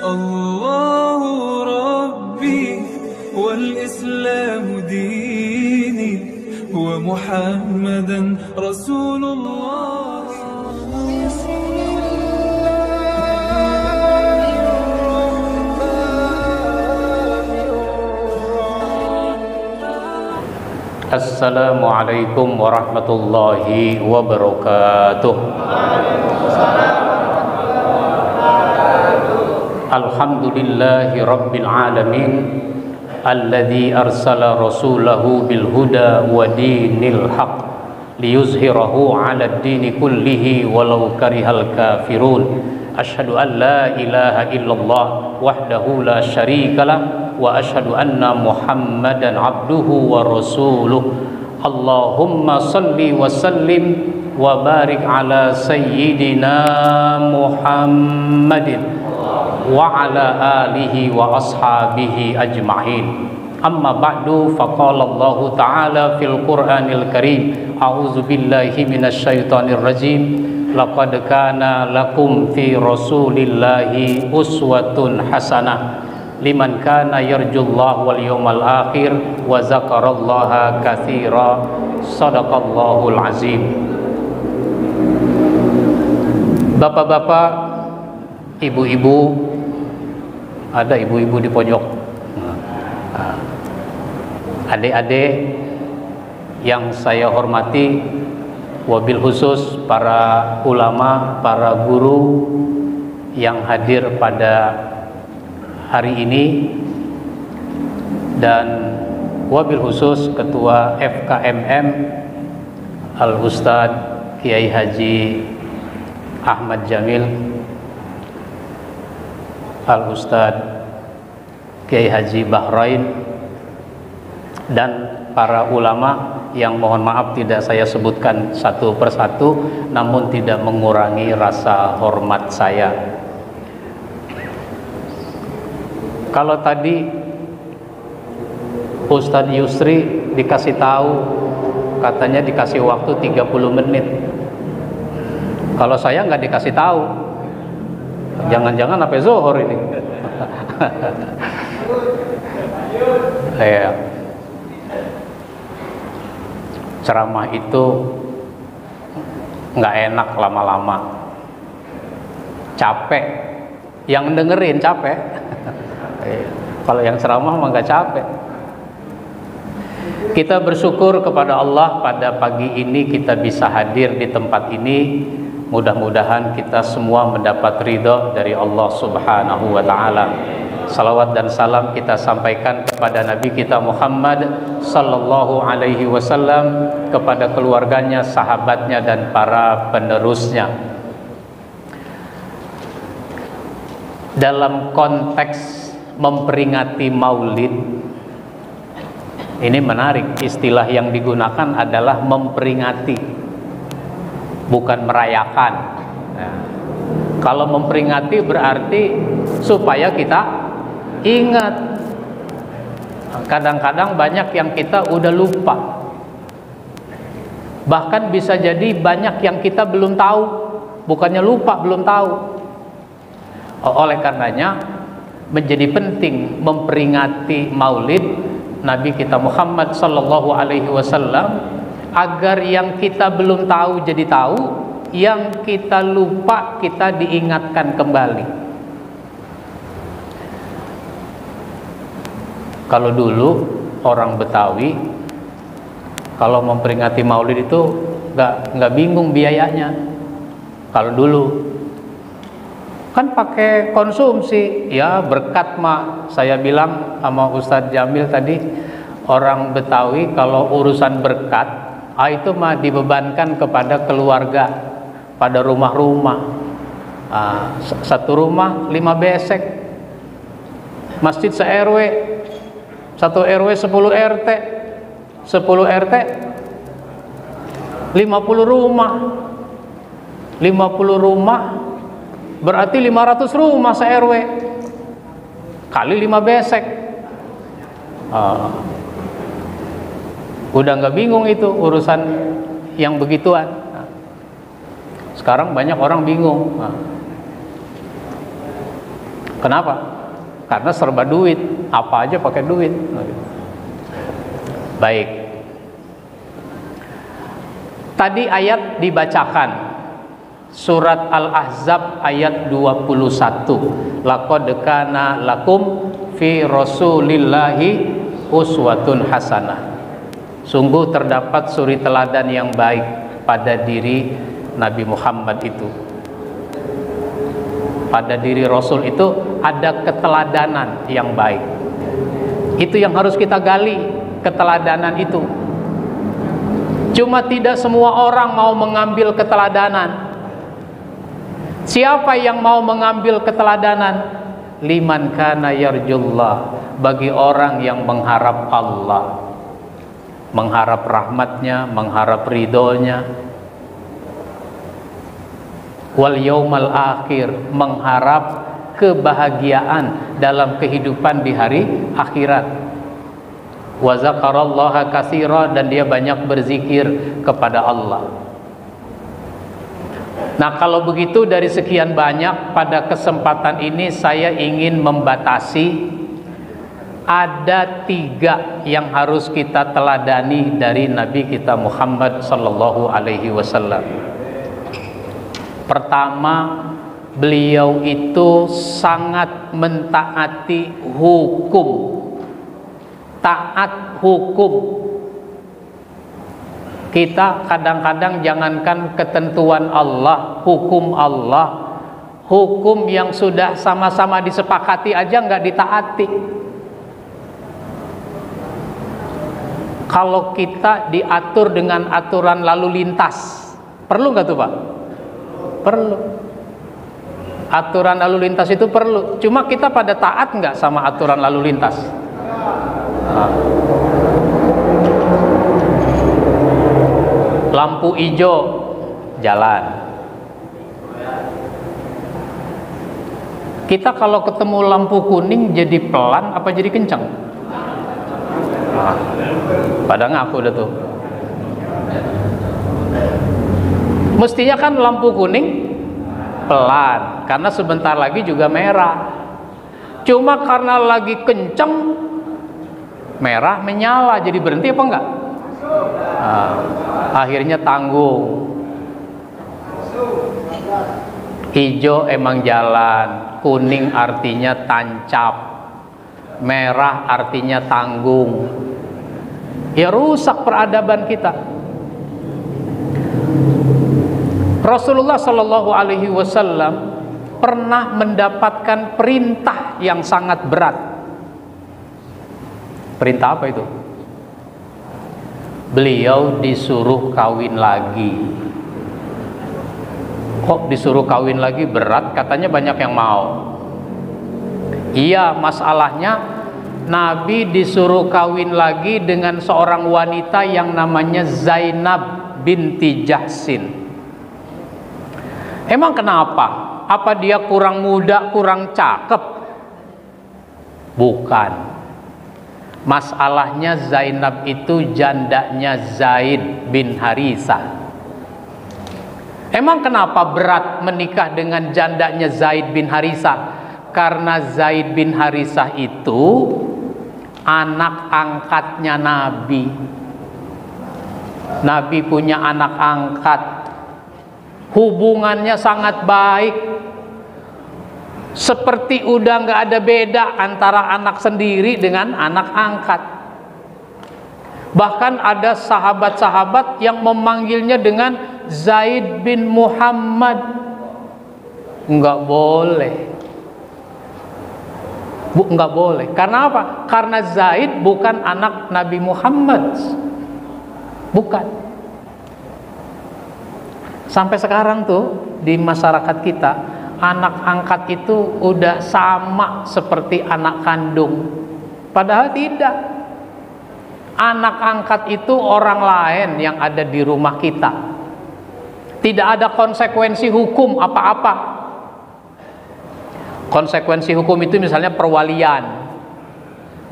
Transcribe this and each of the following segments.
الله ربي والإسلام ديني ومحمدا رسول الله. Assalamualaikum warahmatullahi wabarakatuh. Alhamdulillahi rabbil alamin alladzi arsala rasulahu bil huda wa dinil haq liyuzhirahu 'alad dini kullihi walau karihal kafirun. Asyhadu an la ilaha illallah wahdahu la syarikalah wa asyhadu anna Muhammadan abduhu wa rasuluh. Allahumma salli wa sallim wa barik ala sayyidina Muhammadin wa ala alihi wa ashabihi ajma'in. Amma ba'du, faqala Allah ta'ala fil Qur'anil Karim, a'udzu billahi minasyaitonir rajim. Laqad kana lakum fi Rasulillahi uswatun hasanah liman kana yarjullaha wal yawmal akhir wa zakarallaha katsira. Shadaqallahul azim. Bapak-bapak, ibu-ibu, ada ibu-ibu di pojok, adik-adik yang saya hormati, wabil khusus para ulama, para guru yang hadir pada hari ini, dan wabil khusus Ketua FKMM Al-Ustadz Kiai Haji Ahmad Jamil, Al-Ustadz Kiai Haji Bahrain, dan para ulama yang mohon maaf tidak saya sebutkan satu persatu, namun tidak mengurangi rasa hormat saya. Kalau tadi Ustadz Yusri dikasih tahu, katanya dikasih waktu 30 menit. Kalau saya nggak dikasih tahu, jangan-jangan sampai zuhur ini. Ya. Ceramah itu nggak enak lama-lama, capek. Yang dengerin capek. Kalau yang ceramah mah nggak capek. Kita bersyukur kepada Allah pada pagi ini kita bisa hadir di tempat ini. Mudah-mudahan kita semua mendapat ridho dari Allah Subhanahu wa Ta'ala. Salawat dan salam kita sampaikan kepada Nabi kita Muhammad sallallahu alaihi wasallam, kepada keluarganya, sahabatnya, dan para penerusnya. Dalam konteks memperingati Maulid ini menarik, istilah yang digunakan adalah memperingati, bukan merayakan. Nah, kalau memperingati berarti supaya kita ingat. Kadang-kadang banyak yang kita udah lupa, bahkan bisa jadi banyak yang kita belum tahu, bukannya lupa, belum tahu. Oleh karenanya menjadi penting memperingati Maulid Nabi kita Muhammad sallallahu alaihi wasallam, agar yang kita belum tahu jadi tahu, yang kita lupa kita diingatkan kembali. Kalau dulu orang Betawi kalau memperingati Maulid itu nggak bingung biayanya. Kalau dulu kan pakai konsumsi, ya berkat mah. Saya bilang sama Ustadz Jamil tadi, orang Betawi kalau urusan berkat, itu mah dibebankan kepada keluarga, pada rumah-rumah. Satu rumah 5 besek, masjid se-RW, 1 RW 10 RT, 10 RT 50 rumah, 50 rumah berarti 500 rumah se-RW kali 5 besek. Udah nggak bingung itu urusan yang begituan. Sekarang banyak orang bingung. Kenapa? Karena serba duit, apa aja pakai duit. Baik. Tadi ayat dibacakan, surat Al-Ahzab ayat 21. Laqad kana lakum fi Rasulillahi uswatun hasanah. Sungguh terdapat suri teladan yang baik pada diri Nabi Muhammad itu. Pada diri Rasul itu ada keteladanan yang baik. Itu yang harus kita gali, keteladanan itu. Cuma tidak semua orang mau mengambil keteladanan. Siapa yang mau mengambil keteladanan? Liman kana yarjullah, bagi orang yang mengharap Allah, mengharap rahmatnya, mengharap ridhonya, wal yaumal akhir, mengharap kebahagiaan dalam kehidupan di hari akhirat. Wa zakarallaha katsira, dan dia banyak berzikir kepada Allah. Nah, kalau begitu dari sekian banyak, pada kesempatan ini saya ingin membatasi ada 3 yang harus kita teladani dari Nabi kita Muhammad sallallahu alaihi wasallam. Pertama, beliau itu sangat mentaati hukum. Taat hukum. Kita kadang-kadang jangankan ketentuan Allah, hukum Allah, hukum yang sudah sama-sama disepakati aja nggak ditaati. Kalau kita diatur dengan aturan lalu lintas, perlu nggak tuh Pak? Perlu. Aturan lalu lintas itu perlu. Cuma kita pada taat nggak sama aturan lalu lintas? Lampu hijau, jalan. Kita kalau ketemu lampu kuning jadi pelan apa jadi kencang? Pada ngaku udah tuh. Mestinya kan lampu kuning pelan, karena sebentar lagi juga merah. Cuma karena lagi kenceng, merah menyala, jadi berhenti apa enggak? Akhirnya tanggung. Hijau emang jalan, kuning artinya tancap, merah artinya tanggung. Ya rusak peradaban kita. Rasulullah Shallallahu Alaihi Wasallam pernah mendapatkan perintah yang sangat berat. Perintah apa itu? Beliau disuruh kawin lagi. Kok disuruh kawin lagi berat? Katanya banyak yang mau. Iya, masalahnya Nabi disuruh kawin lagi dengan seorang wanita yang namanya Zainab binti Jahsin. Emang kenapa? Apa dia kurang muda, kurang cakep? Bukan. Masalahnya Zainab itu jandanya Zaid bin Harisah. Emang kenapa berat menikah dengan jandanya Zaid bin Harisah? Karena Zaid bin Harisah itu anak angkatnya Nabi. Nabi punya anak angkat. Hubungannya sangat baik. Seperti udah nggak ada beda antara anak sendiri dengan anak angkat. Bahkan ada sahabat-sahabat yang memanggilnya dengan Zaid bin Muhammad. Nggak boleh. Nggak boleh. Karena apa? Karena Zaid bukan anak Nabi Muhammad. Bukan. Sampai sekarang tuh di masyarakat kita, anak angkat itu udah sama seperti anak kandung. Padahal tidak. Anak angkat itu orang lain yang ada di rumah kita. Tidak ada konsekuensi hukum apa-apa. Konsekuensi hukum itu misalnya perwalian.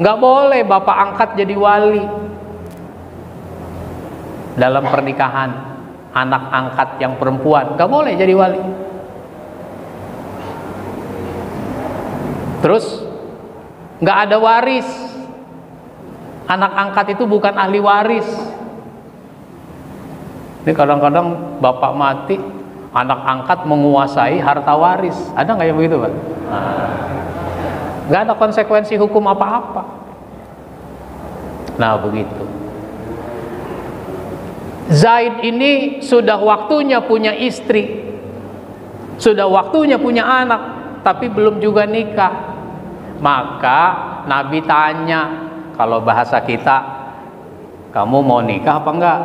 Nggak boleh bapak angkat jadi wali dalam pernikahan. Anak angkat yang perempuan nggak boleh jadi wali. Terus nggak ada waris. Anak angkat itu bukan ahli waris. Ini kadang-kadang bapak mati, anak angkat menguasai harta waris. Ada nggak yang begitu, Pak? Nggak ada konsekuensi hukum apa-apa. Nah, begitu. Zaid ini sudah waktunya punya istri, sudah waktunya punya anak, tapi belum juga nikah. Maka Nabi tanya, kalau bahasa kita, kamu mau nikah apa enggak?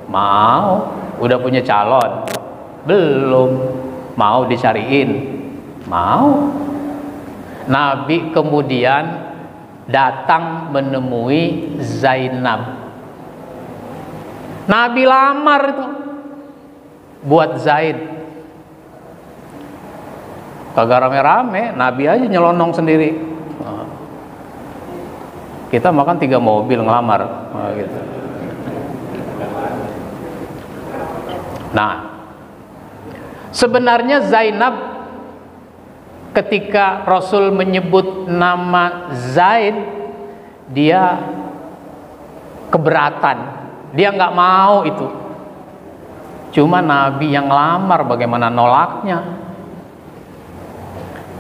Mau. Udah punya calon? Belum. Mau dicariin? Mau. Nabi kemudian datang menemui Zainab. Nabi lamar itu buat Zaid. Kagak rame-rame, Nabi aja nyelonong sendiri. Kita makan 3 mobil ngelamar, gitu. Nah, sebenarnya Zainab ketika Rasul menyebut nama Zaid, dia keberatan. Dia nggak mau itu. Cuma Nabi yang lamar, bagaimana nolaknya?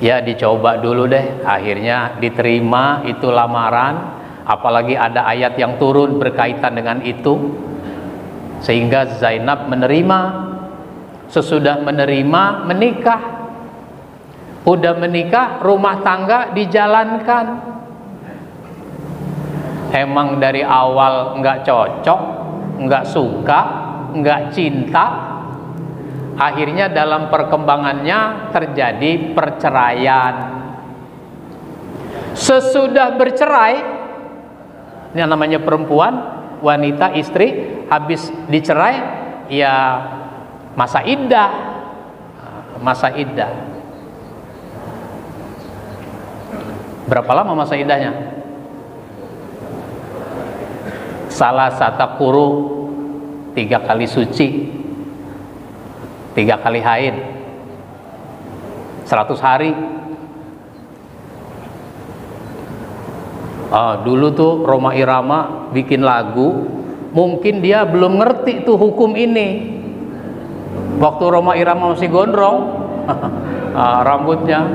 Ya dicoba dulu deh. Akhirnya diterima itu lamaran. Apalagi ada ayat yang turun berkaitan dengan itu, sehingga Zainab menerima. Sesudah menerima, menikah. Udah menikah, rumah tangga dijalankan. Emang dari awal nggak cocok, nggak suka, nggak cinta. Akhirnya dalam perkembangannya terjadi perceraian. Sesudah bercerai, ini namanya perempuan, wanita, istri, habis dicerai, ya masa iddah. Masa iddah. Berapa lama masa iddahnya? Salah satu kuru 3 kali suci, 3 kali haid, 100 hari. Dulu tuh Rhoma Irama bikin lagu, mungkin dia belum ngerti tuh hukum ini. Waktu Rhoma Irama masih gondrong, rambutnya,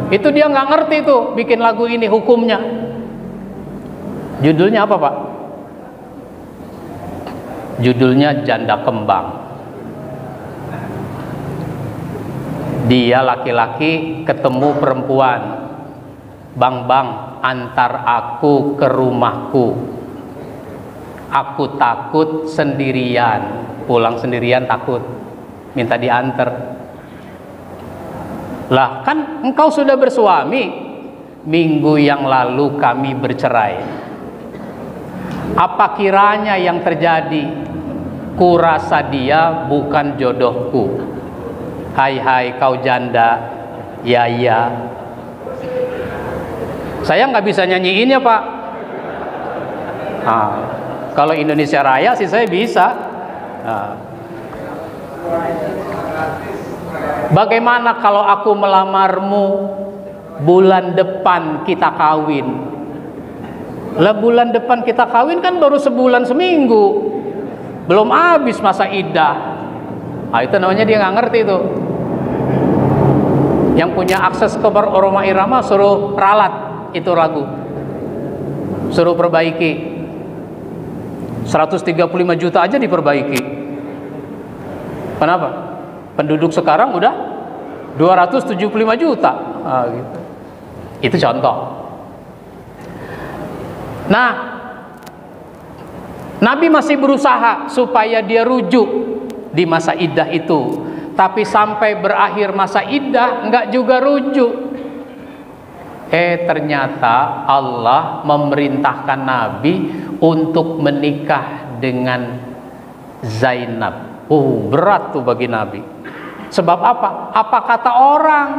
itu dia nggak ngerti tuh bikin lagu ini hukumnya. Judulnya apa, Pak? Judulnya Janda Kembang. Dia laki-laki ketemu perempuan, bang, antar aku ke rumahku. Aku takut sendirian, pulang sendirian takut, minta diantar. Lah kan engkau sudah bersuami, minggu yang lalu kami bercerai. Apa kiranya yang terjadi? Kurasa dia bukan jodohku. Hai kau janda, ya. Saya nggak bisa nyanyiin ya, Pak. Kalau Indonesia Raya sih saya bisa. Bagaimana kalau aku melamarmu bulan depan kita kawin? Lah bulan depan kita kawin kan baru sebulan seminggu, belum habis masa iddah. Itu namanya dia nggak ngerti itu. Yang punya akses ke Rhoma Irama suruh ralat itu lagu, suruh perbaiki. 135 juta aja diperbaiki. Kenapa? Penduduk sekarang udah 275 juta. Gitu. Itu contoh. Nah, Nabi masih berusaha supaya dia rujuk di masa iddah itu, tapi sampai berakhir masa iddah enggak juga rujuk. Ternyata Allah memerintahkan Nabi untuk menikah dengan Zainab. Berat tuh bagi Nabi. Sebab apa? Apa kata orang?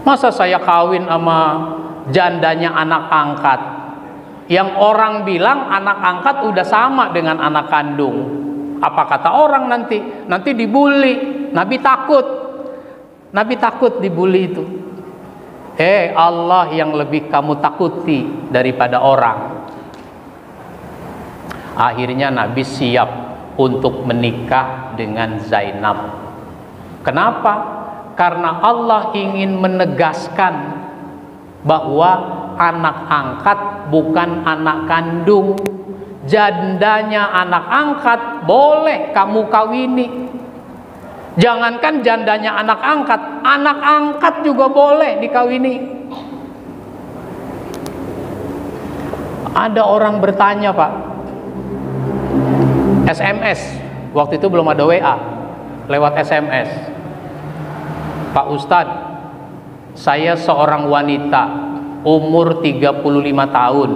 Masa saya kawin sama jandanya anak angkat? Yang orang bilang anak angkat udah sama dengan anak kandung. Apa kata orang nanti? Nanti dibully. Nabi takut. Nabi takut dibully itu. Allah yang lebih kamu takuti daripada orang. Akhirnya Nabi siap untuk menikah dengan Zainab. Kenapa? Karena Allah ingin menegaskan bahwa anak angkat bukan anak kandung. Jandanya anak angkat boleh kamu kawini. Jangankan jandanya anak angkat juga boleh dikawini. Ada orang bertanya, Pak, SMS, waktu itu belum ada WA, lewat SMS. Pak Ustadz, saya seorang wanita umur 35 tahun,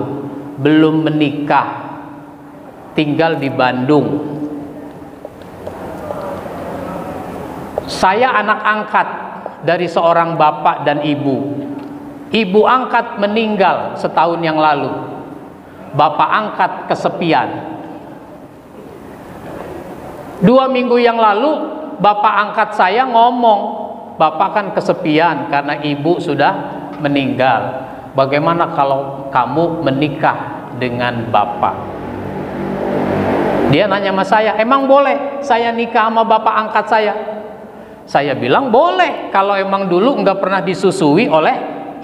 belum menikah, tinggal di Bandung. Saya anak angkat dari seorang bapak dan ibu. Ibu angkat meninggal setahun yang lalu. Bapak angkat kesepian. 2 minggu yang lalu bapak angkat saya ngomong, bapak kan kesepian karena ibu sudah meninggal. Bagaimana kalau kamu menikah dengan bapak? Dia nanya sama saya, emang boleh saya nikah sama bapak angkat saya? Saya bilang boleh kalau emang dulu nggak pernah disusui oleh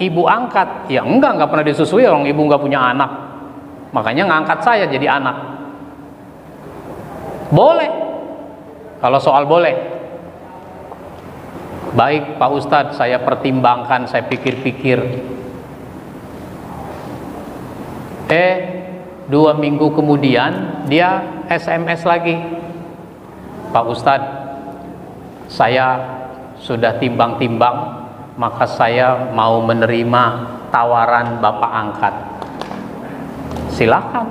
ibu angkat. Ya nggak pernah disusui, orang ibu nggak punya anak, makanya ngangkat saya jadi anak. Boleh. Kalau soal boleh, baik Pak Ustadz, saya pertimbangkan, saya pikir-pikir. 2 minggu kemudian dia SMS lagi, Pak Ustadz, saya sudah timbang-timbang, maka saya mau menerima tawaran bapak angkat. Silakan.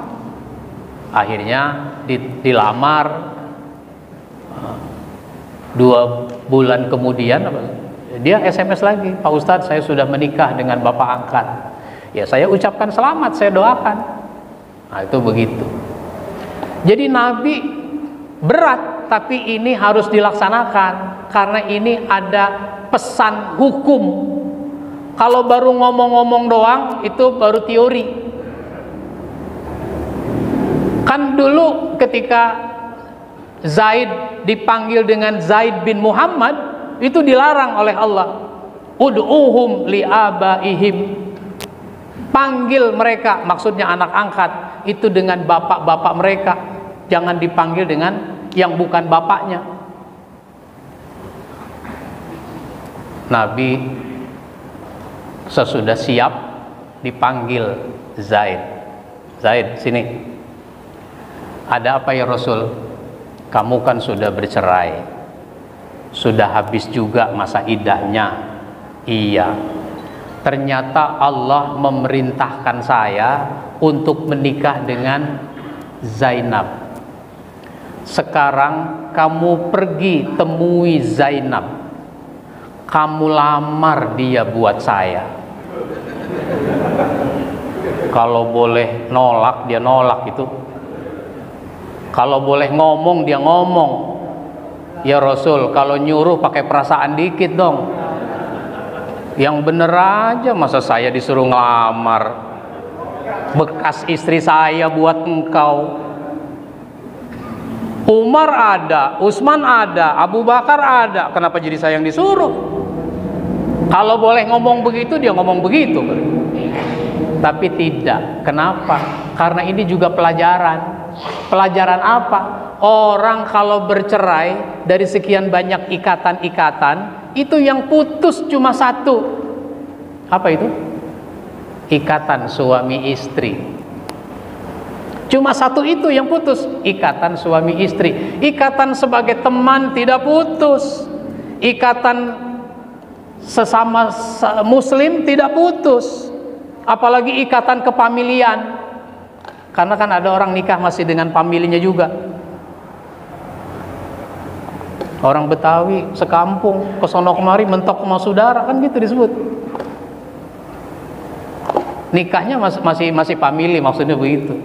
Akhirnya dilamar. 2 bulan kemudian dia SMS lagi, Pak Ustadz, saya sudah menikah dengan bapak angkat. Ya saya ucapkan selamat, saya doakan. Nah itu begitu. Jadi Nabi berat, tapi ini harus dilaksanakan karena ini ada pesan hukum. Kalau baru ngomong-ngomong doang itu baru teori. Kan dulu ketika Zaid dipanggil dengan Zaid bin Muhammad, itu dilarang oleh Allah. Ud'uhum li'abaihim. Panggil mereka, maksudnya anak angkat, itu dengan bapak-bapak mereka. Jangan dipanggil dengan yang bukan bapaknya. Nabi sesudah siap dipanggil Zaid. Zaid, sini. Ada apa ya Rasul? Kamu kan sudah bercerai, sudah habis juga masa iddahnya. Iya. Ternyata Allah memerintahkan saya untuk menikah dengan Zainab. Sekarang kamu pergi temui Zainab, kamu lamar dia buat saya. Kalau boleh nolak dia nolak itu. Kalau boleh ngomong dia ngomong. Ya Rasul, kalau nyuruh pakai perasaan dikit dong. Yang bener aja, masa saya disuruh ngelamar bekas istri saya buat engkau. Umar ada, Utsman ada, Abu Bakar ada, kenapa jadi saya yang disuruh? Kalau boleh ngomong begitu dia ngomong begitu. Tapi tidak. Kenapa? Karena ini juga pelajaran. Pelajaran apa? Orang kalau bercerai dari sekian banyak ikatan-ikatan, itu yang putus cuma satu. Apa itu? Ikatan suami istri. Cuma satu itu yang putus, ikatan suami istri. Ikatan sebagai teman tidak putus. Ikatan sesama muslim tidak putus. Apalagi ikatan kepamilian. Karena kan ada orang nikah masih dengan familinya juga. Orang Betawi sekampung kesono kemari mentok sama saudara, kan gitu disebut. Nikahnya masih famili, maksudnya begitu.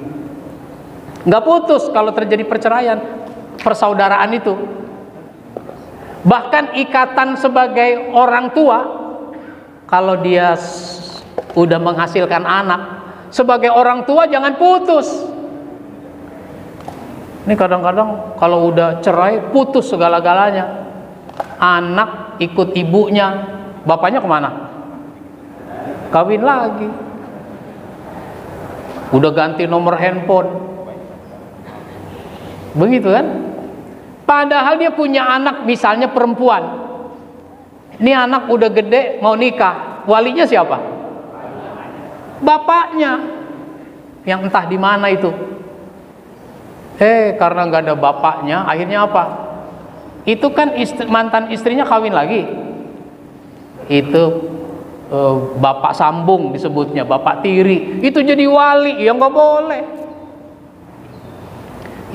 Nggak putus kalau terjadi perceraian, persaudaraan itu. Bahkan ikatan sebagai orang tua Kalau dia udah menghasilkan anak, sebagai orang tua jangan putus. Ini kadang-kadang kalau udah cerai putus segala-galanya. Anak ikut ibunya, bapaknya kemana? Kawin lagi. Udah ganti nomor handphone. Begitu kan? Padahal dia punya anak misalnya perempuan. Ini anak udah gede mau nikah, walinya siapa? Bapaknya. Yang entah di mana itu. Karena nggak ada bapaknya, akhirnya apa? Itu kan mantan istrinya kawin lagi. Itu bapak sambung disebutnya, bapak tiri. Itu jadi wali, ya nggak boleh.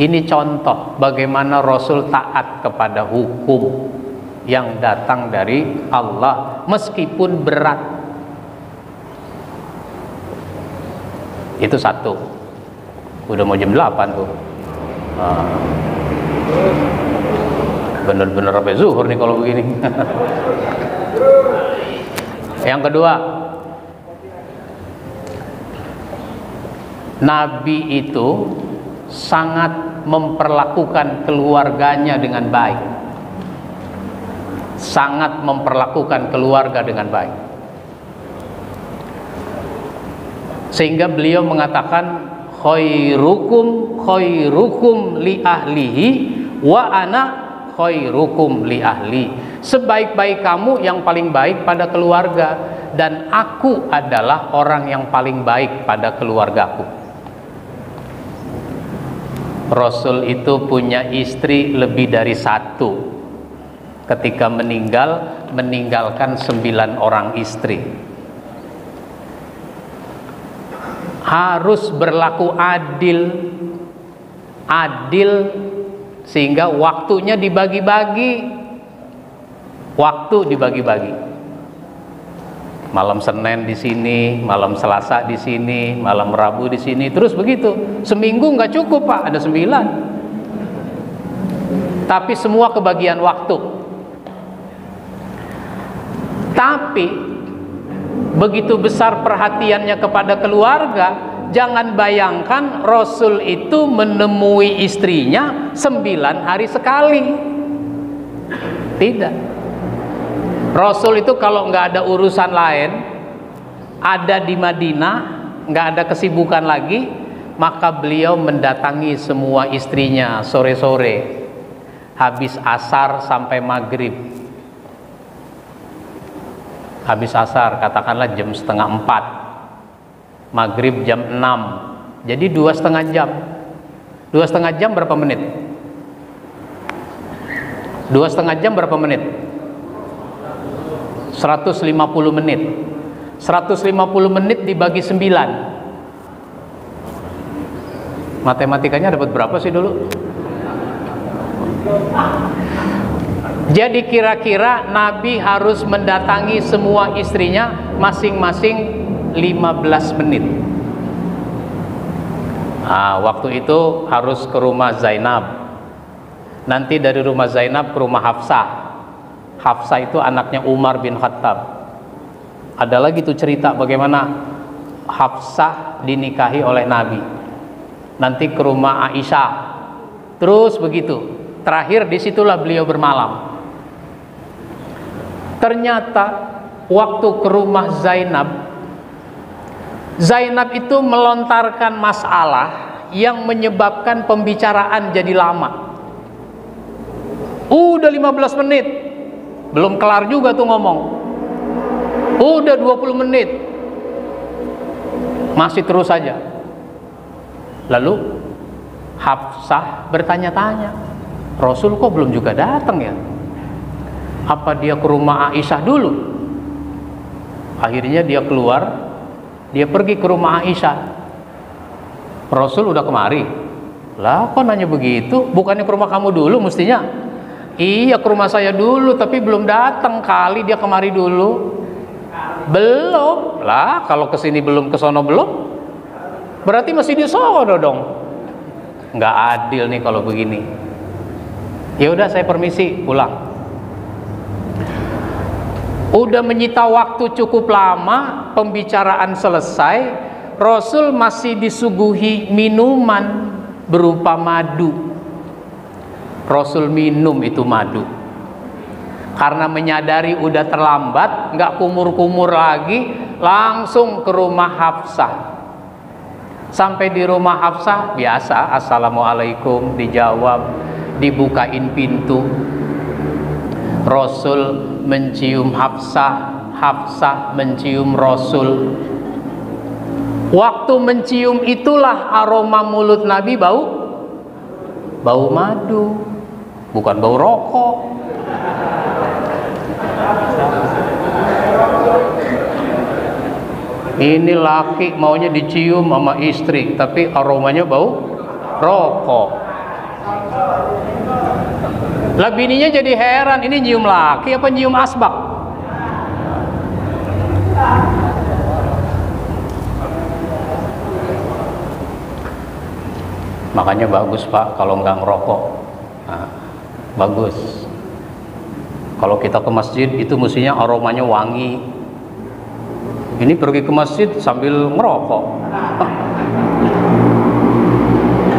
Ini contoh bagaimana Rasul taat kepada hukum yang datang dari Allah meskipun berat. Itu satu. Udah mau jam 8 tuh. Bener-bener sampai zuhur nih kalau begini. Yang kedua, Nabi itu sangat memperlakukan keluarganya dengan baik. Sangat memperlakukan keluarga dengan baik. Sehingga beliau mengatakan khairukum li ahlihi wa ana khairukum li ahli. Sebaik-baik kamu yang paling baik pada keluarga, dan aku adalah orang yang paling baik pada keluargaku. Rasul itu punya istri lebih dari satu. Ketika meninggalkan 9 orang istri. Harus berlaku adil sehingga waktunya dibagi-bagi. Malam Senin di sini, malam Selasa di sini, malam Rabu di sini, terus begitu. Seminggu nggak cukup Pak, ada 9. Tapi semua kebagian waktu. Tapi begitu besar perhatiannya kepada keluarga, jangan bayangkan Rasul itu menemui istrinya 9 hari sekali. Tidak. Rasul itu kalau nggak ada urusan lain, ada di Madinah, nggak ada kesibukan lagi, maka beliau mendatangi semua istrinya sore-sore, habis asar sampai maghrib. Habis asar katakanlah jam 3:30, maghrib jam 6, jadi 2,5 jam. 2,5 jam berapa menit? 2,5 jam berapa menit? 150 menit. 150 menit dibagi 9. Matematikanya dapat berapa sih dulu? Jadi kira-kira Nabi harus mendatangi semua istrinya masing-masing 15 menit. Nah, waktu itu harus ke rumah Zainab. Nanti dari rumah Zainab ke rumah Hafsah. Hafsah itu anaknya Umar bin Khattab. Ada lagi tuh cerita bagaimana Hafsah dinikahi oleh Nabi. Nanti ke rumah Aisyah. Terus begitu. Terakhir disitulah beliau bermalam. Ternyata waktu ke rumah Zainab itu melontarkan masalah yang menyebabkan pembicaraan jadi lama. Udah 15 menit belum kelar juga tuh ngomong. Udah 20 menit masih terus saja. Lalu Hafsah bertanya-tanya, Rasul kok belum juga datang ya? Apa dia ke rumah Aisyah dulu? Akhirnya dia keluar, dia pergi ke rumah Aisyah. Rasul udah kemari. Lah kok nanya begitu? Bukannya ke rumah kamu dulu mestinya? Iya ke rumah saya dulu, tapi belum datang kali dia kemari dulu. Belum. Lah kalau kesini belum, kesono belum, berarti masih di sono dong. Nggak adil nih kalau begini. Ya udah saya permisi pulang. Udah menyita waktu cukup lama, pembicaraan selesai, Rasul masih disuguhi minuman berupa madu. Rasul minum itu madu. Karena menyadari udah terlambat, nggak kumur-kumur lagi, langsung ke rumah Hafsah. Sampai di rumah Hafsah, biasa, assalamualaikum, dijawab, dibukain pintu. Rasul mencium Hafsah, Hafsah mencium Rasul. Waktu mencium itulah aroma mulut Nabi bau madu, bukan bau rokok. Ini laki maunya dicium sama istri, tapi aromanya bau rokok. Lah bininya jadi heran, ini nyium laki apa nyium asbak? Makanya bagus Pak kalau nggak ngerokok. Nah, bagus. Kalau kita ke masjid itu mestinya aromanya wangi. Ini pergi ke masjid sambil ngerokok.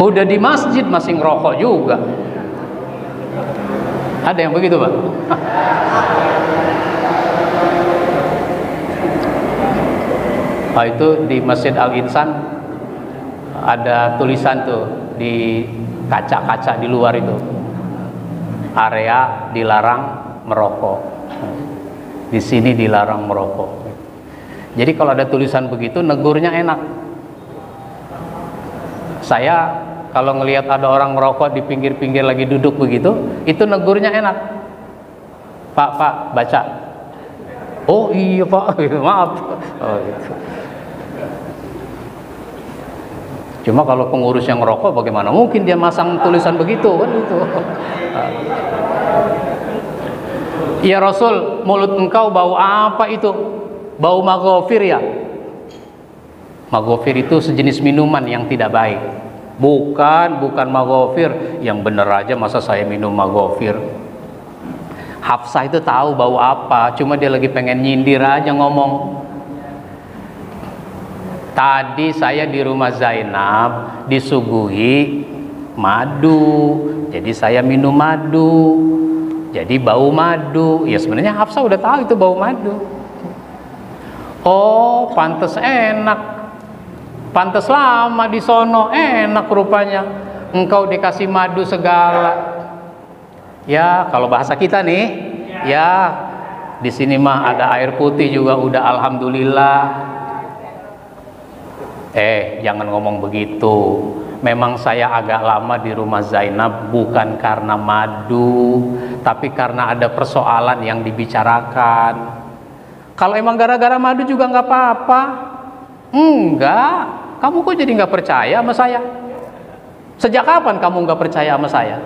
Udah di masjid masih ngerokok juga. Ada yang begitu Pak? Nah, itu di Masjid Al-Insan ada tulisan tuh di kaca-kaca di luar itu, area dilarang merokok. Di sini dilarang merokok. Jadi kalau ada tulisan begitu, negurnya enak. Saya kalau ngelihat ada orang merokok di pinggir-pinggir lagi duduk begitu, itu negurnya enak. Pak, baca. Oh iya Pak, maaf. Oh, gitu. Cuma kalau pengurus yang ngerokok, bagaimana mungkin dia masang tulisan begitu kan itu. Ya Rasul, mulut engkau bau apa itu? Bau maghfir ya? Maghfir itu sejenis minuman yang tidak baik. Bukan maghfir. Yang bener aja masa saya minum maghfir. Hafsah itu tahu bau apa, cuma dia lagi pengen nyindir aja ngomong. Tadi saya di rumah Zainab disuguhi madu, jadi saya minum madu, jadi bau madu. Ya sebenarnya Hafsah udah tahu itu bau madu. Oh, pantes enak, pantes lama di sono, enak rupanya. Engkau dikasih madu segala. Ya kalau bahasa kita nih, ya di sini mah ada air putih juga udah alhamdulillah. Jangan ngomong begitu. Memang saya agak lama di rumah Zainab bukan karena madu, tapi karena ada persoalan yang dibicarakan. Kalau emang gara-gara madu juga nggak apa-apa. Enggak, kamu kok jadi nggak percaya sama saya? Sejak kapan kamu nggak percaya sama saya?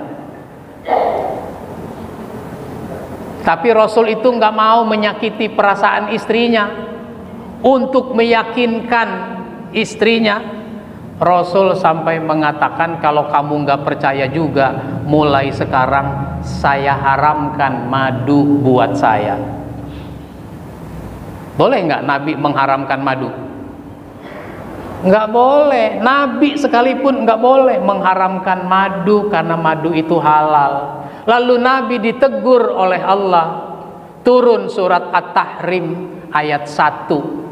Tapi Rasul itu nggak mau menyakiti perasaan istrinya. Untuk meyakinkan istrinya, Rasul sampai mengatakan, kalau kamu nggak percaya juga, mulai sekarang saya haramkan madu buat saya. Boleh nggak Nabi mengharamkan madu? Nggak boleh. Nabi sekalipun nggak boleh mengharamkan madu, karena madu itu halal. Lalu Nabi ditegur oleh Allah. Turun surat At-Tahrim ayat 1.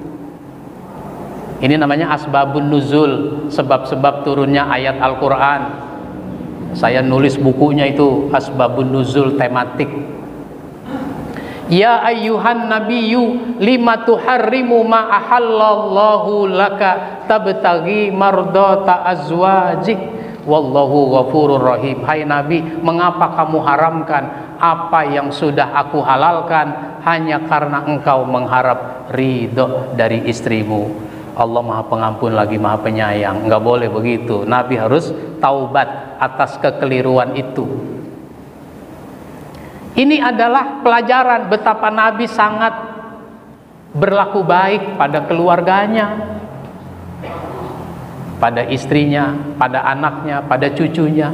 Ini namanya asbabun nuzul, sebab-sebab turunnya ayat Al-Quran. Saya nulis bukunya itu, asbabun nuzul tematik. Ya ayyuhan nabiyyu lima tuharrimu ma ahallallahu laka tabtaghi mardata azwajik wallahu ghafurur rahim. Hai Nabi, mengapa kamu haramkan apa yang sudah aku halalkan hanya karena engkau mengharap ridho dari istrimu? Allah Maha Pengampun lagi Maha Penyayang. Enggak boleh begitu. Nabi harus taubat atas kekeliruan itu. Ini adalah pelajaran betapa Nabi sangat berlaku baik pada keluarganya, pada istrinya, pada anaknya, pada cucunya.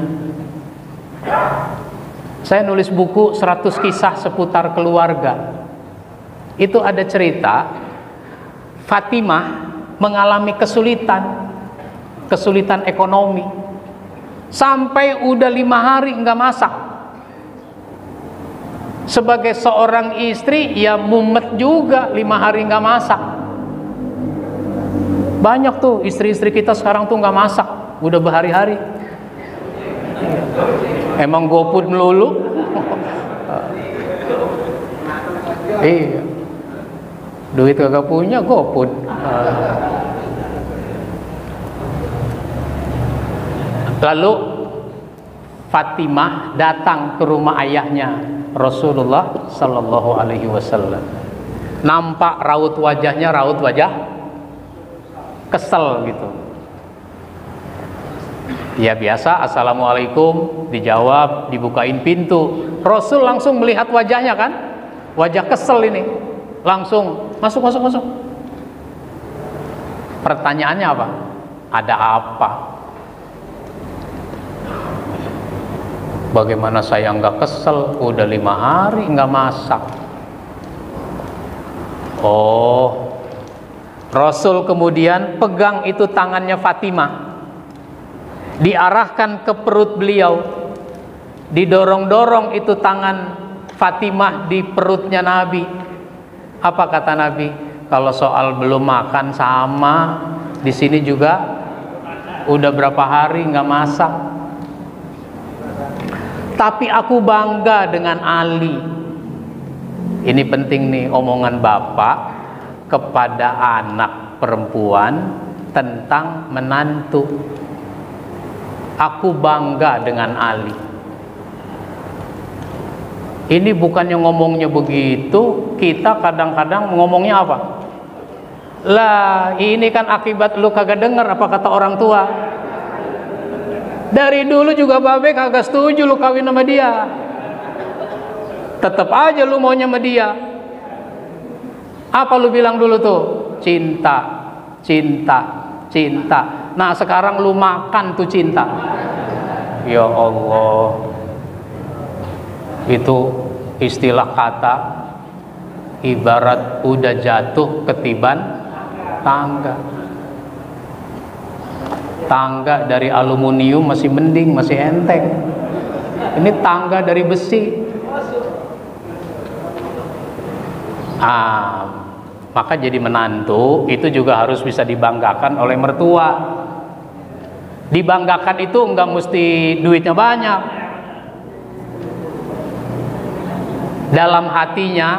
Saya nulis buku 100 kisah seputar keluarga. itu ada cerita Fatimah mengalami kesulitan ekonomi, sampai udah 5 hari nggak masak. Sebagai seorang istri ya mumet juga 5 hari nggak masak. Banyak tuh istri-istri kita sekarang tuh nggak masak, udah berhari-hari. Emang GoFood melulu. Iya, duit kagak punya, GoFood. Lalu Fatimah datang ke rumah ayahnya Rasulullah Sallallahu Alaihi Wasallam. Nampak raut wajah kesel gitu. Ya biasa, assalamualaikum, dijawab, dibukain pintu. Rasul langsung melihat wajahnya kan, wajah kesel ini, langsung masuk. Pertanyaannya apa? Ada apa? Bagaimana saya nggak kesel? Udah 5 hari nggak masak. Oh, Rasul kemudian pegang itu tangannya Fatimah, diarahkan ke perut beliau, didorong-dorong itu tangan Fatimah di perutnya Nabi. Apa kata Nabi? Kalau soal belum makan sama, di sini juga udah berapa hari nggak masak. Tapi aku bangga dengan Ali. Ini penting nih omongan bapak kepada anak perempuan tentang menantu. Aku bangga dengan Ali. Ini bukannya ngomongnya begitu, kita kadang-kadang ngomongnya apa? Lah, ini kan akibat lu kagak denger apa kata orang tua. Dari dulu juga babe kagak setuju lu kawin sama dia. Tetap aja lu maunya sama dia. Apa lu bilang dulu tuh? Cinta. Nah sekarang lu makan tuh cinta. Ya Allah. Itu istilah kata ibarat udah jatuh ketiban tangga. Tangga dari aluminium masih mending, masih enteng. Ini tangga dari besi. Maka jadi menantu itu juga harus bisa dibanggakan oleh mertua. Dibanggakan itu enggak mesti duitnya banyak. Dalam hatinya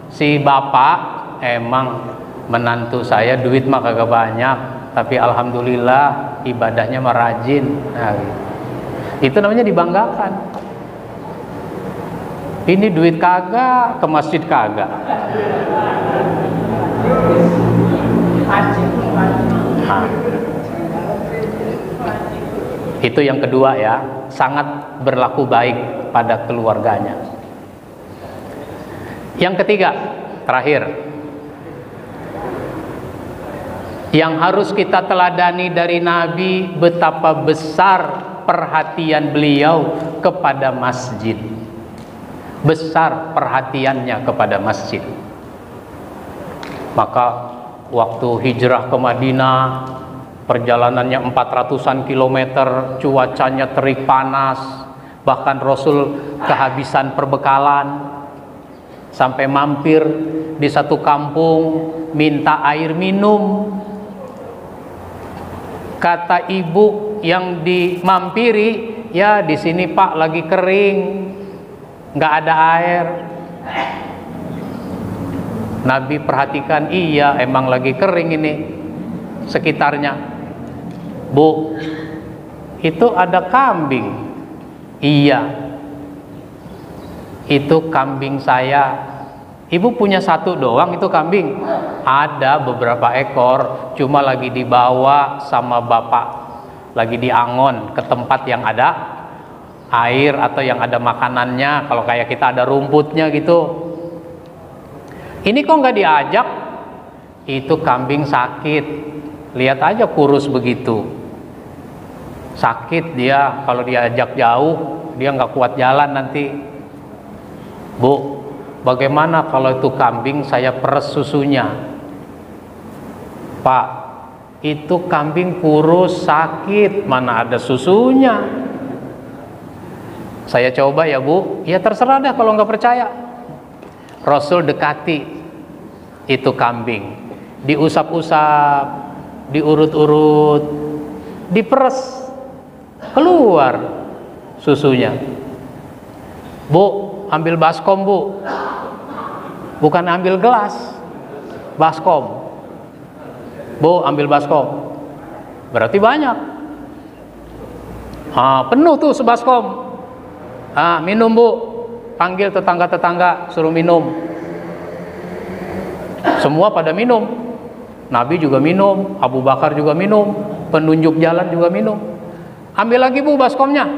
si bapak, emang menantu saya duit mah kagak banyak, tapi alhamdulillah ibadahnya mah rajin. Nah, itu namanya dibanggakan. Ini duit kagak, ke masjid kagak. Nah, itu yang kedua ya, sangat berlaku baik pada keluarganya. Yang ketiga, terakhir, yang harus kita teladani dari Nabi, betapa besar perhatian beliau kepada masjid. Besar perhatiannya kepada masjid. Maka waktu hijrah ke Madinah, perjalanannya 400-an kilometer, cuacanya terik panas, bahkan Rasul kehabisan perbekalan, sampai mampir di satu kampung minta air minum. Kata ibu yang dimampiri, ya di sini Pak lagi kering, nggak ada air. Nabi perhatikan, iya emang lagi kering ini sekitarnya. Bu, itu ada kambing. Iya, itu kambing saya. Ibu punya satu doang itu kambing? Ada beberapa ekor, cuma lagi dibawa sama bapak, lagi diangon ke tempat yang ada air atau yang ada makanannya. Kalau kayak kita ada rumputnya gitu. Ini kok nggak diajak? Itu kambing sakit. Lihat aja kurus begitu. Sakit dia, kalau diajak jauh dia nggak kuat jalan nanti. Bu, bagaimana kalau itu kambing saya peres susunya? Pak, itu kambing kurus, sakit, mana ada susunya. Saya coba ya Bu, ya terserah dah kalau nggak percaya. Rasul dekati itu kambing, diusap-usap, diurut-urut, diperes, keluar susunya. Bu, ambil baskom Bu, bukan ambil gelas, baskom. Bu, ambil baskom, berarti banyak. Penuh tuh sebaskom. Minum Bu, panggil tetangga-tetangga suruh minum. Semua pada minum. Nabi juga minum, Abu Bakar juga minum, penunjuk jalan juga minum. Ambil lagi Bu baskomnya.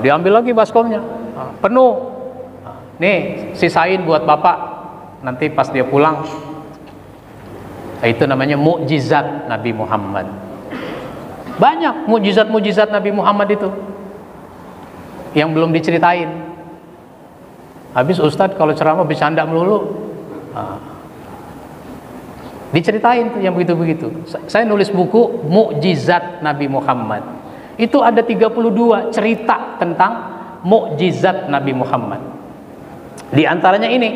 Diambil lagi baskomnya, penuh. Nih sisain buat Bapak, nanti pas dia pulang. Itu namanya mukjizat Nabi Muhammad. Banyak mukjizat-mukjizat Nabi Muhammad itu yang belum diceritain. Habis Ustadz kalau ceramah bercanda melulu. Diceritain tuh yang begitu-begitu. Saya nulis buku Mukjizat Nabi Muhammad. Itu ada 32 cerita tentang mukjizat Nabi Muhammad. Di antaranya ini.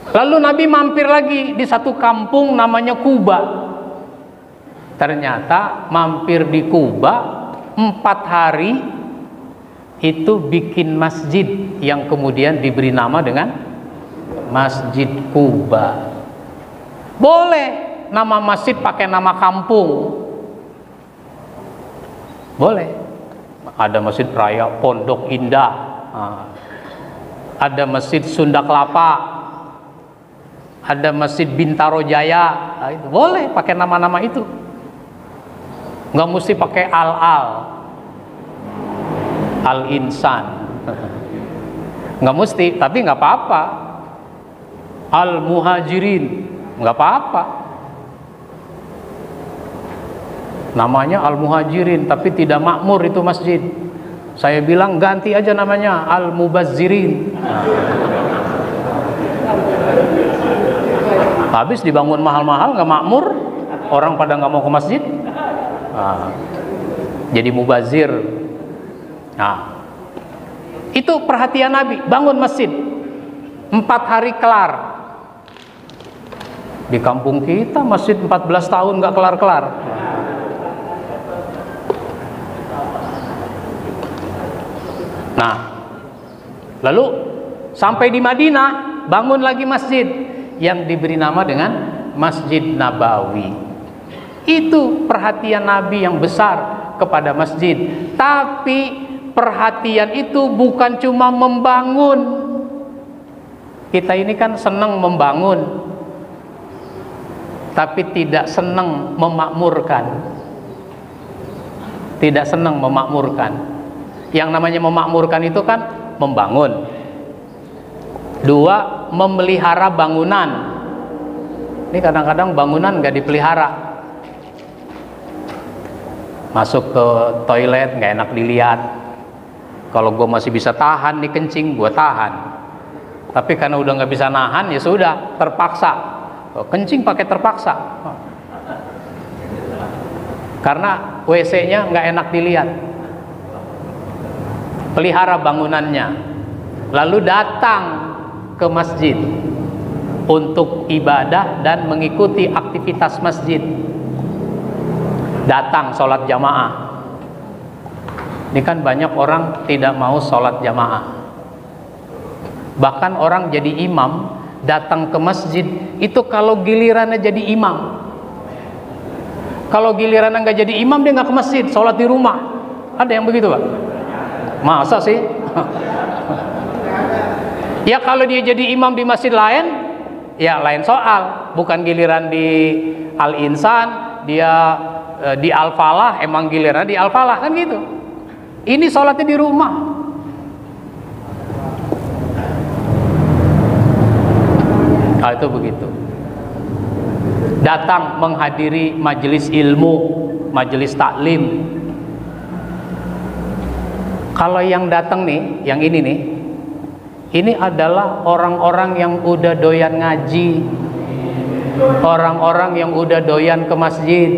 Lalu Nabi mampir lagi di satu kampung namanya Kuba. Ternyata mampir di Kuba 4 hari itu bikin masjid yang kemudian diberi nama dengan Masjid Kuba. Boleh nama masjid pakai nama kampung, boleh. Ada Masjid Raya Pondok Indah, ada Masjid Sunda Kelapa, ada Masjid Bintaro Jaya. Itu boleh pakai nama-nama itu, nggak mesti pakai Al-Insan, nggak mesti, tapi nggak apa-apa. Al-Muhajirin, nggak apa-apa. Namanya Al-Muhajirin, tapi tidak makmur itu masjid. Saya bilang ganti aja namanya Al-Mubazzirin. Habis dibangun mahal-mahal, nggak makmur, orang pada nggak mau ke masjid. Jadi mubazir. Itu perhatian Nabi, bangun masjid 4 hari kelar. Di kampung kita masjid 14 tahun nggak kelar-kelar. Lalu sampai di Madinah, bangun lagi masjid yang diberi nama dengan Masjid Nabawi. Itu perhatian Nabi yang besar kepada masjid. Tapi perhatian itu bukan cuma membangun. Kita ini kan senang membangun, tapi tidak senang memakmurkan. Tidak senang memakmurkan. Yang namanya memakmurkan itu kan membangun. 2, memelihara bangunan. Ini kadang-kadang bangunan nggak dipelihara. Masuk ke toilet nggak enak dilihat. Kalau gue masih bisa tahan nih kencing, gue tahan. Tapi karena udah nggak bisa nahan, ya sudah, terpaksa. Kencing pakai terpaksa. Karena WC-nya nggak enak dilihat. Pelihara bangunannya. Lalu datang ke masjid untuk ibadah dan mengikuti aktivitas masjid. Datang sholat jamaah. Ini kan banyak orang tidak mau sholat jamaah. Bahkan orang jadi imam, datang ke masjid itu kalau gilirannya jadi imam. Kalau gilirannya nggak jadi imam, dia nggak ke masjid, sholat di rumah. Ada yang begitu Pak? Masa sih? Ya kalau dia jadi imam di masjid lain, ya lain soal. Bukan giliran di Al-Insan, dia di Al-Falah, emang giliran di Al-Falah, kan gitu. Ini sholatnya di rumah. Itu begitu. Datang menghadiri majelis ilmu, majelis taklim. Kalau yang datang nih, yang ini nih, ini adalah orang-orang yang udah doyan ngaji, orang-orang yang udah doyan ke masjid.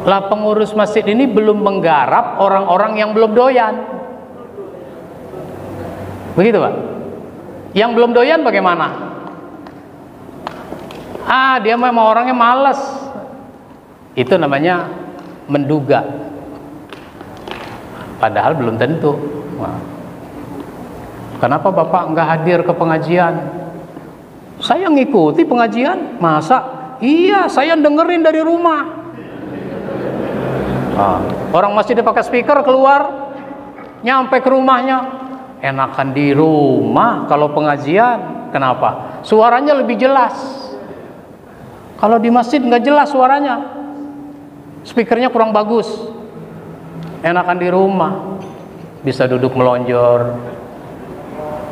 Lah pengurus masjid ini belum menggarap orang-orang yang belum doyan. Begitu Pak? Yang belum doyan bagaimana? Dia memang orangnya malas. Itu namanya menduga. Padahal belum tentu. Kenapa Bapak nggak hadir ke pengajian? Saya ngikuti pengajian. Masa? Iya, saya dengerin dari rumah. Orang masjidnya pakai speaker keluar, nyampe ke rumahnya. Enakan di rumah kalau pengajian. Kenapa? Suaranya lebih jelas. Kalau di masjid nggak jelas suaranya, speakernya kurang bagus. Enakan di rumah, bisa duduk melonjor,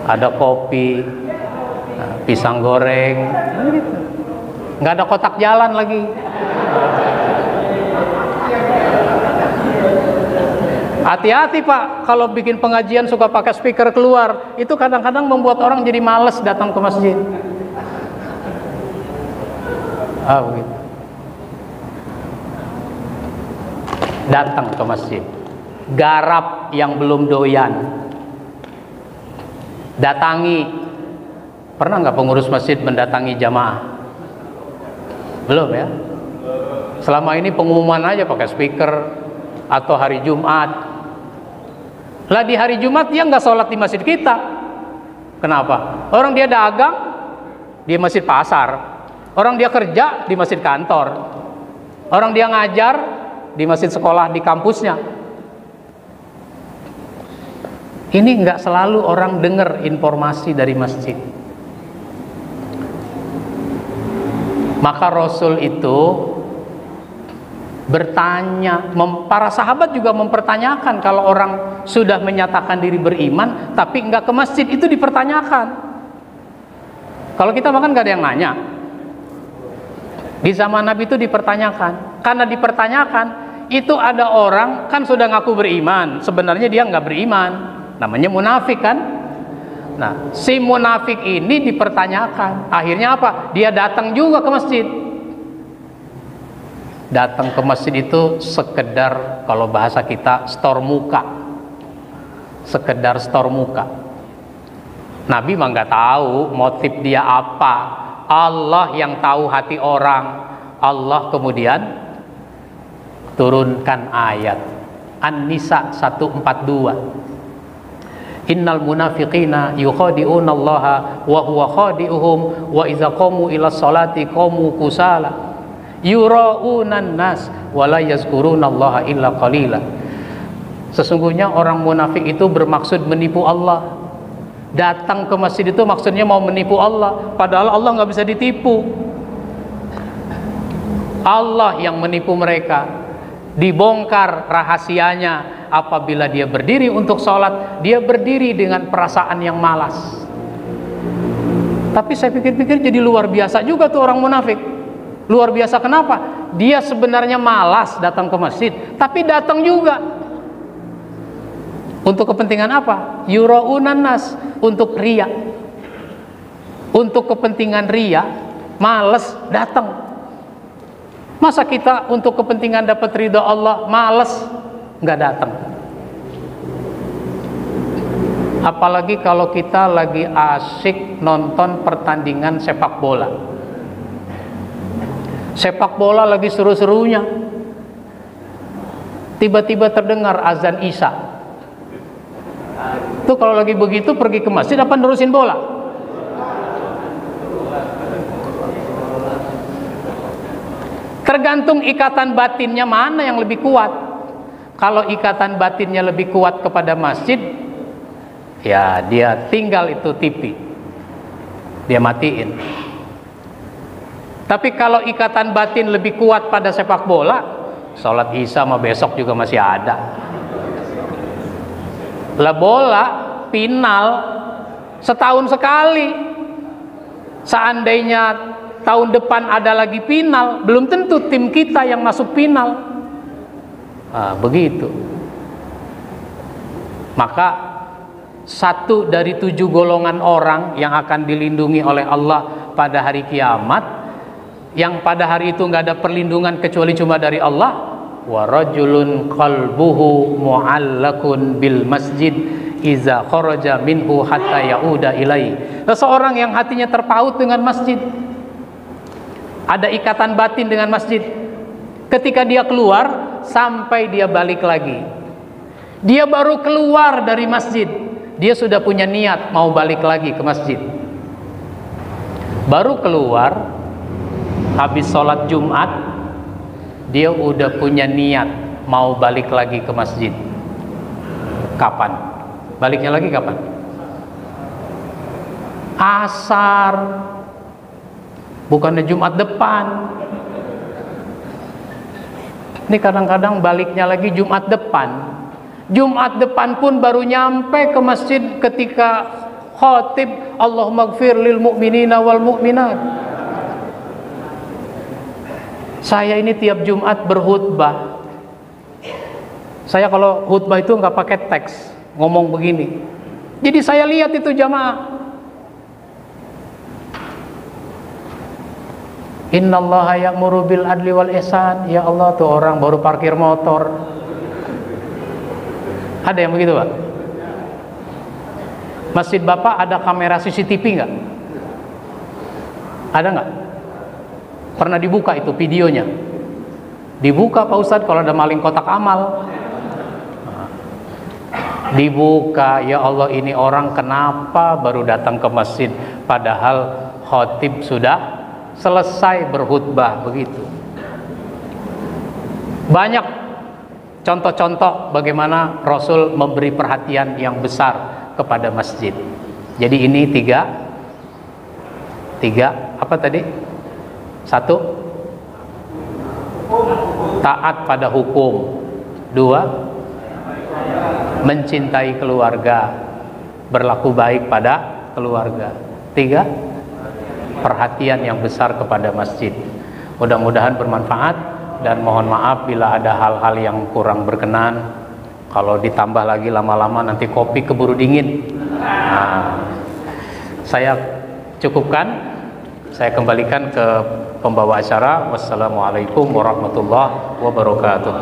ada kopi, pisang goreng, nggak ada kotak jalan lagi. Hati-hati Pak, kalau bikin pengajian suka pakai speaker keluar, itu kadang-kadang membuat orang jadi males datang ke masjid. Begitu. Datang ke masjid, garap yang belum doyan, datangi. Pernah nggak pengurus masjid mendatangi jamaah? Belum ya? Selama ini pengumuman aja pakai speaker atau hari Jumat. Lah di hari Jumat dia nggak sholat di masjid kita. Kenapa? Orang dia dagang di masjid pasar. Orang dia kerja di masjid kantor. Orang dia ngajar di masjid sekolah di kampusnya. Ini nggak selalu orang dengar informasi dari masjid. Maka Rasul itu bertanya, para sahabat juga mempertanyakan. Kalau orang sudah menyatakan diri beriman tapi nggak ke masjid, itu dipertanyakan. Kalau kita makan nggak ada yang nanya. Di zaman Nabi itu dipertanyakan. Karena dipertanyakan, itu ada orang kan sudah ngaku beriman, sebenarnya dia nggak beriman, namanya munafik kan. Nah, si munafik ini dipertanyakan. Akhirnya apa? Dia datang juga ke masjid. Datang ke masjid itu sekedar, kalau bahasa kita, store muka. Sekedar store muka. Nabi mah nggak tahu motif dia apa. Allah yang tahu hati orang. Allah kemudian turunkan ayat An-Nisa 142. Innal munafiqina yukhadi'una Allaha wa huwa khadi'uhum wa idza qamu ila sholati qamu kusala yura'unan nas wa la yazkuruna Allaha illa qalila. Sesungguhnya orang munafik itu bermaksud menipu Allah. Datang ke masjid itu maksudnya mau menipu Allah, padahal Allah nggak bisa ditipu. Allah yang menipu mereka. Dibongkar rahasianya apabila dia berdiri untuk sholat, dia berdiri dengan perasaan yang malas. Tapi saya pikir-pikir jadi luar biasa juga tuh orang munafik. Luar biasa kenapa? Dia sebenarnya malas datang ke masjid, tapi datang juga. Untuk kepentingan apa? Yura'unan nas, untuk riya. Untuk kepentingan riya, malas datang. Masa kita untuk kepentingan dapat ridha Allah malas nggak datang? Apalagi kalau kita lagi asik nonton pertandingan sepak bola. Sepak bola lagi seru-serunya. Tiba-tiba terdengar azan Isya. Tuh kalau lagi begitu pergi ke masjid apa nerusin bola? Tergantung ikatan batinnya mana yang lebih kuat. Kalau ikatan batinnya lebih kuat kepada masjid, ya dia tinggal itu TV, dia matiin. Tapi kalau ikatan batin lebih kuat pada sepak bola, sholat Isya mah besok juga masih ada. Lah bola final setahun sekali. Seandainya tahun depan ada lagi final, belum tentu tim kita yang masuk final. Begitu. Maka satu dari 7 golongan orang yang akan dilindungi oleh Allah pada hari kiamat, yang pada hari itu nggak ada perlindungan kecuali cuma dari Allah. Wa rajulun qalbuhu mu'allakun bil masjid iza kharaja minhu hatta yauda ilai. Seseorang yang hatinya terpaut dengan masjid, ada ikatan batin dengan masjid. Ketika dia keluar sampai dia balik lagi. Dia baru keluar dari masjid, dia sudah punya niat mau balik lagi ke masjid. Baru keluar habis sholat Jumat, dia udah punya niat mau balik lagi ke masjid. Kapan? Baliknya lagi kapan? Asar, bukannya Jumat depan. Ini kadang-kadang baliknya lagi Jumat depan. Jumat depan pun baru nyampe ke masjid ketika khatib Allahumma gfir lil mu'minina wal mu'minat. Saya ini tiap Jumat berkhutbah. Saya kalau khutbah itu nggak pakai teks, ngomong begini. Jadi saya lihat itu jamaah. Innallaha ya'muru bil adli wal ihsan. Ya Allah, tuh orang baru parkir motor. Ada yang begitu, Pak? Masjid Bapak ada kamera CCTV nggak? Ada nggak? Pernah dibuka itu videonya? Dibuka Pak Ustadz kalau ada maling kotak amal. Dibuka, ya Allah ini orang kenapa baru datang ke masjid padahal khatib sudah selesai berkhutbah begitu. Banyak contoh-contoh bagaimana Rasul memberi perhatian yang besar kepada masjid. Jadi ini tiga apa tadi? 1, taat pada hukum. 2, mencintai keluarga, berlaku baik pada keluarga. 3, perhatian yang besar kepada masjid. Mudah-mudahan bermanfaat. Dan mohon maaf bila ada hal-hal yang kurang berkenan. Kalau ditambah lagi lama-lama nanti kopi keburu dingin. Nah, saya cukupkan. Saya kembalikan ke pembawa acara. Wassalamualaikum warahmatullahi wabarakatuh.